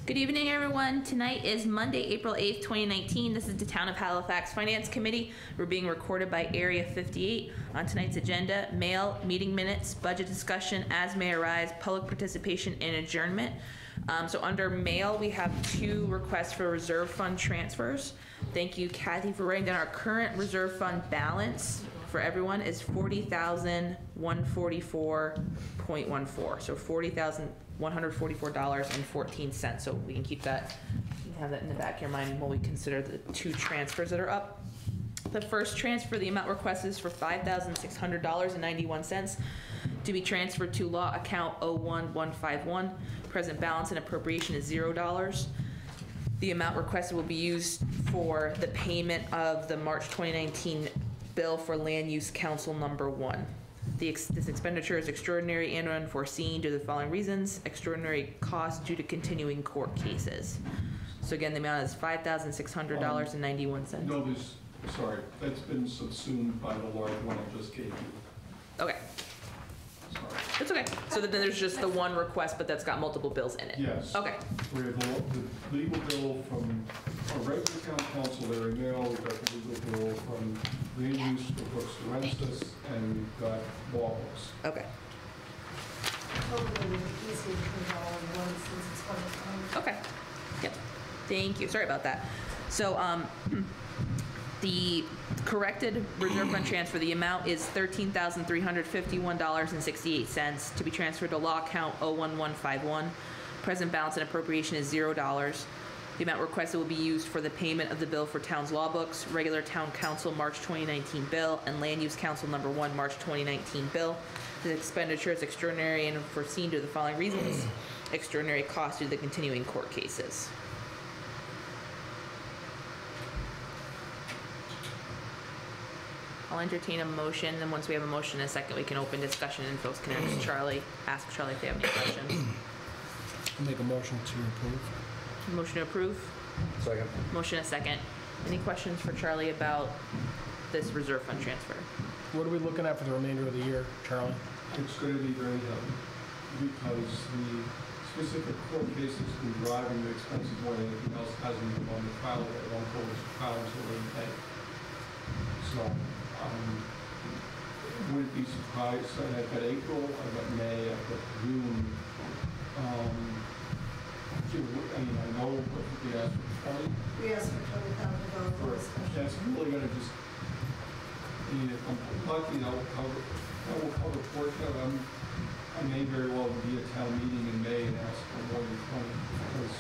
Good evening, everyone. Tonight is Monday, April 8th, 2019. This is the Town of Halifax Finance Committee. We're being recorded by Area 58. On tonight's agenda, mail, meeting minutes, budget discussion, as may arise, public participation, and adjournment. So under mail, we have 2 requests for reserve fund transfers. Thank you, Kathy, for writing down our current reserve fund balance for everyone is $40,144.14. So $40,144.14. So we can keep that, you can have that in the back of your mind while we consider the 2 transfers that are up. The first transfer, the amount requested is for $5,600.91 to be transferred to law account 01151. Present balance and appropriation is $0. The amount requested will be used for the payment of the March 2019 bill for Land Use Council number 1. This expenditure is extraordinary and unforeseen due to the following reasons. Extraordinary costs due to continuing court cases. So again, the amount is $5,600.91. No, sorry, that's been subsumed by the large one I just gave you. Okay. Sorry. It's okay. So then there's just the one request, but that's got multiple bills in it. Yes. Okay. We have the legal bill from our regular town council there in mail. We've got the legal bill from Land Use for Brooks Forensis, and we've got law books. Okay. Hopefully easy to put all in one since it's one of Okay. Yep. Thank you. Sorry about that. So the corrected reserve fund transfer, the amount is $13,351.68 to be transferred to law account 01151. Present balance and appropriation is $0. The amount requested will be used for the payment of the bill for town's law books, regular town council March 2019 bill, and land use council number 1 March 2019 bill. The expenditure is extraordinary and unforeseen due to the following reasons. Extraordinary costs due to the continuing court cases. I'll entertain a motion, and once we have a motion in a second, we can open discussion and folks can ask Charlie if they have any questions. I'll make a motion to approve. Motion to approve? Second. Motion a second. Any questions for Charlie about this reserve fund transfer? What are we looking at for the remainder of the year, Charlie? It's going to be very heavy because the specific court cases have been driving the expenses more than anything else. Hasn't been on the file yet. It won't go to file until they pay. So wouldn't be surprised. So I've got April, I've got May, I've got June. I know what we asked for 20. We asked for $20,000. That's really going to just, if I'm lucky, that will cover portion of them. I may very well be at town meeting in May and ask for more than 20 because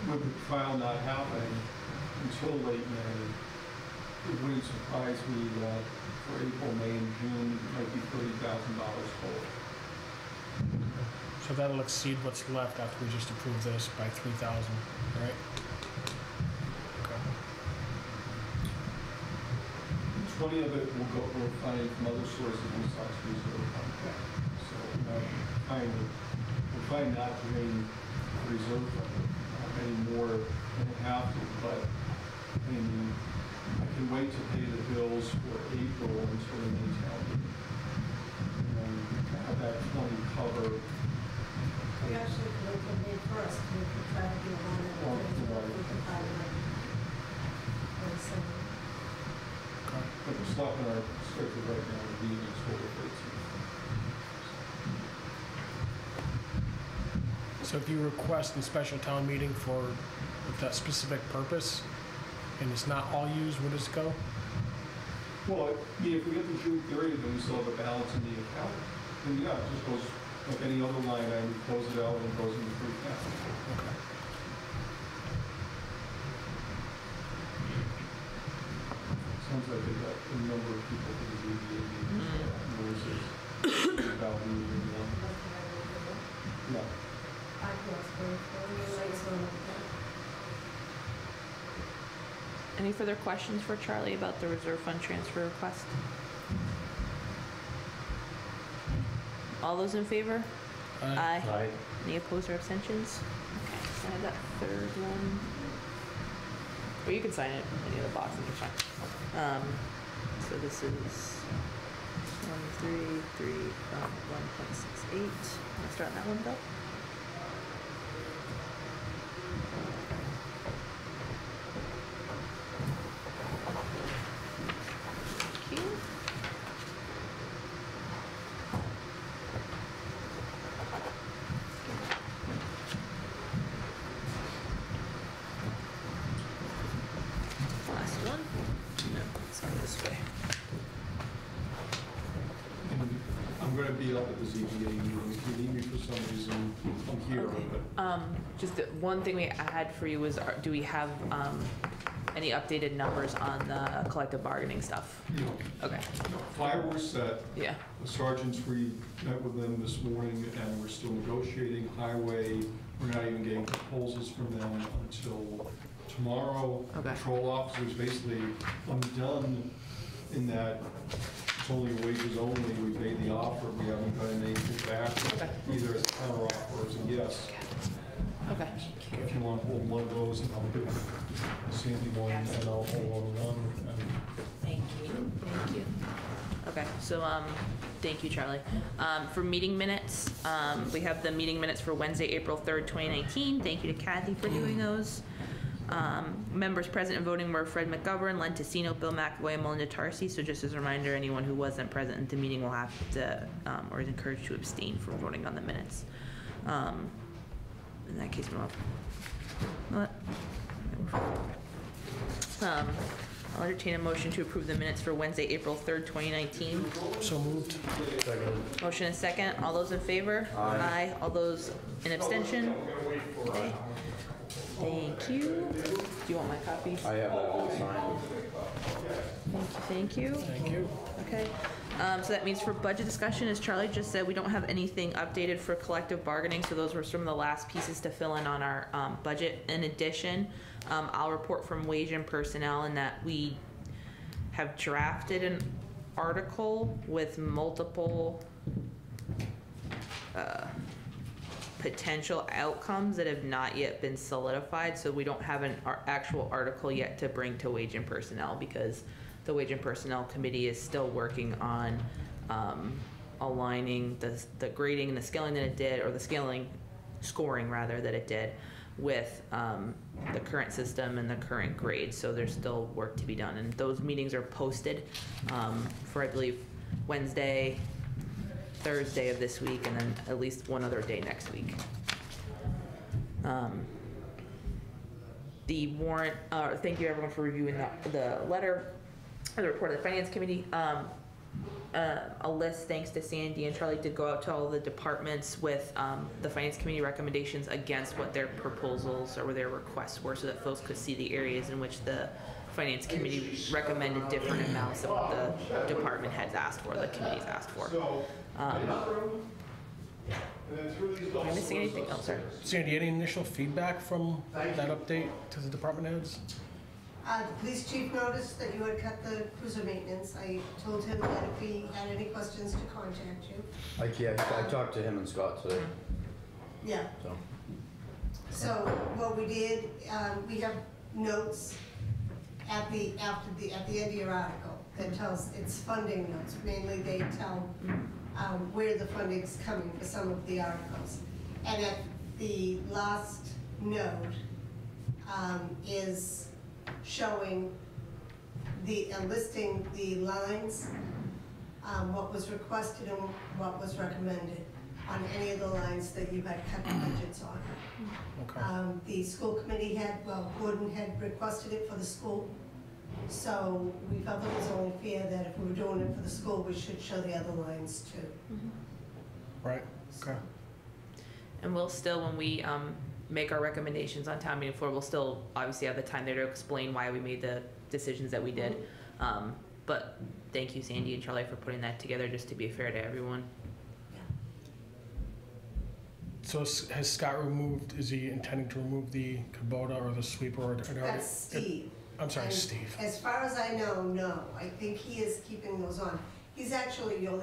with the trial not happening until late May, it wouldn't surprise me that for April, May, and June, it might be $30,000 total. So that'll exceed what's left after we just approve this by $3,000, right? Okay. 20 of it we'll find from other sources besides reserve fund. So we'll try not to drain reserve fund any more than we have to, but I can wait to pay the bills for April until the May town meeting. And have that 20 cover. We actually could look at May 1st. We could try to do one at a time. We could find one. But the slot in our schedule right now would be October 13th. So if you request a special town meeting for that specific purpose, and it's not all used, where does it go? Well, if we get to June 30th, then we still have a balance in the account. Then yeah, it just goes like any other line item, we close it out and it goes into free cash. Okay. Sounds like they got a number of people for the ZBA meetings. About moving one. Yeah. Any further questions for Charlie about the reserve fund transfer request? All those in favor? Aye. Aye. Any opposed or abstentions? Okay, so I have that third one. Or you can sign it in any other box, it's fine. So this is 133 from 1.68. Wanna start on that one, Bill? it up at the ZBA meeting. If you need me for some reason, I'm here. Okay. But Just one thing we had for you was, do we have any updated numbers on the collective bargaining stuff? you know, Okay, fireworks set. yeah, The sergeants, we met with them this morning, and we're still negotiating. Highway, we're not even getting proposals from them until tomorrow. Okay. Patrol officers, basically, I'm done in that it's only wages only. We made the offer, we haven't gotten anything back, Okay. either as a counter offer or as a yes. okay. If you want to hold one of those, and I'll give Sandy one, and I'll hold on one. Thank you. Thank you. Okay, so, thank you, Charlie. For meeting minutes, we have the meeting minutes for Wednesday, April 3rd, 2019. Thank you to Kathy for doing those. Members present and voting were Fred McGovern, Len Tessino, Bill McAvoy, and Melinda Tarsi. So just as a reminder, anyone who wasn't present at the meeting will have to, or is encouraged to abstain from voting on the minutes. In that case, I'll entertain a motion to approve the minutes for Wednesday, April 3rd, 2019. So moved. Motion and second. All those in favor? Aye. All those in abstention? Okay. Thank you. Do you want my copy? I have that all signed. Thank you. Thank you. Okay. So that means for budget discussion, as Charlie just said, we don't have anything updated for collective bargaining, so those were some of the last pieces to fill in on our budget. In addition, I'll report from wage and personnel in that we have drafted an article with multiple potential outcomes that have not yet been solidified, so we don't have an actual article yet to bring to wage and personnel because the Wage and Personnel Committee is still working on aligning the grading and the scaling that it did, or the scoring rather, that it did with the current system and the current grades. So there's still work to be done. And those meetings are posted for, I believe, Wednesday, Thursday of this week, and then at least one other day next week. The warrant, thank you everyone for reviewing the letter, the report of the Finance Committee. A list, thanks to Sandy and Charlie, did go out to all the departments with the Finance Committee recommendations against what their proposals or their requests were, so that folks could see the areas in which the Finance Committee recommended different amounts than what the department heads asked for, the committees asked for. Am I missing anything? Oh, sorry. Sandy, any initial feedback from that update to the department heads? The police chief noticed that you had cut the cruiser maintenance. I told him that if he had any questions to contact you. I talked to him and Scott today, Yeah. so. So what we did, we have notes at the end of your article that tells, it's funding notes. Mainly they tell where the funding's coming for some of the articles. And at the last note is showing listing the lines, what was requested and what was recommended on any of the lines that you had cut the budgets on. Okay. The school committee Gordon had requested it for the school, so we felt it was only fair that if we were doing it for the school, we should show the other lines too. Right, okay. And we'll still, when we make our recommendations on town meeting floor, we'll still obviously have the time there to explain why we made the decisions that we did. But thank you, Sandy and Charlie, for putting that together, just to be fair to everyone. So has Scott removed, is he intending to remove the Kubota or the sweeper? Or That's Steve. I'm sorry, And Steve. As far as I know, no. I think he is keeping those on. He's actually you're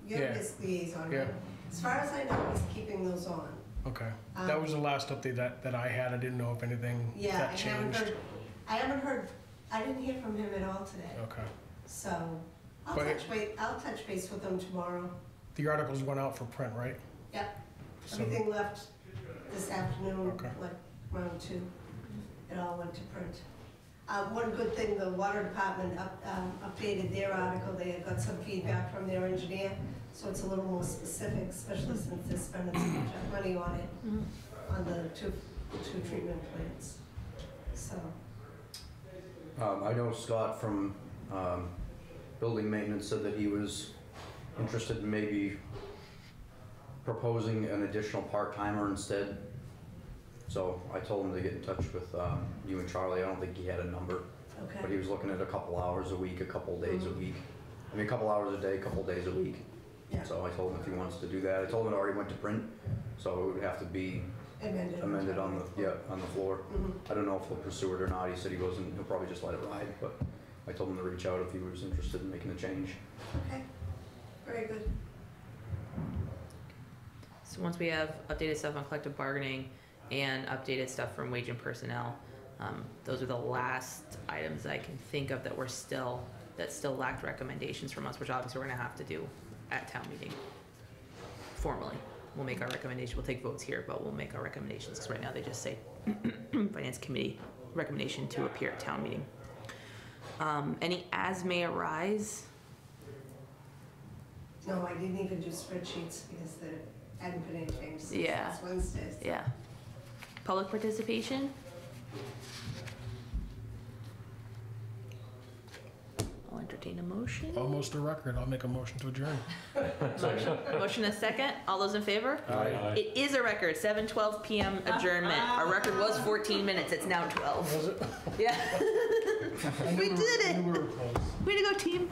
Yeah. his liaison, Yeah. right? As far as I know, he's keeping those on. Okay. That was the last update that I had. I didn't know if anything Yeah, that changed. I didn't hear from him at all today. Okay. So I'll But- touch base with him tomorrow. The articles went out for print, right? Yep. So- Everything left this afternoon, Okay. like around 2. It all went to print. One good thing, the water department updated their article. They had got some feedback from their engineer, so it's a little more specific, especially since they're spending so much money on it, on the two treatment plants. So, I know Scott from building maintenance said that he was interested in maybe proposing an additional part-timer instead. So I told him to get in touch with you and Charlie. I don't think he had a number, but he Okay, was looking at a couple hours a week, a couple days a week. I mean, a couple hours a day, a couple days a week. yeah, So I told him if he wants to do that. I told him it already went to print, so it would have to be amended on the floor. Mhm. I don't know if he'll pursue it or not. He said he'll probably just let it ride, but I told him to reach out if he was interested in making a change. Okay, very good. So once we have updated stuff on collective bargaining and updated stuff from wage and personnel, those are the last items I can think of that still lacked recommendations from us, which obviously we're gonna have to do at town meeting formally. We'll make our recommendation, we'll take votes here, but we'll make our recommendations, because right now they just say finance committee recommendation to appear at town meeting. Any as may arise? No, I didn't even do spreadsheets because there hadn't been any changes since Yeah. last Wednesday. Yeah. Public participation? I'll entertain a motion. Almost a record. I'll make a motion to adjourn. Motion a second. All those in favor? Aye. It is a record. 7:12 p.m. adjournment. Our record was 14 minutes. It's now 12. Was it? Yeah. We did I it. knew we were close. Way to go, team.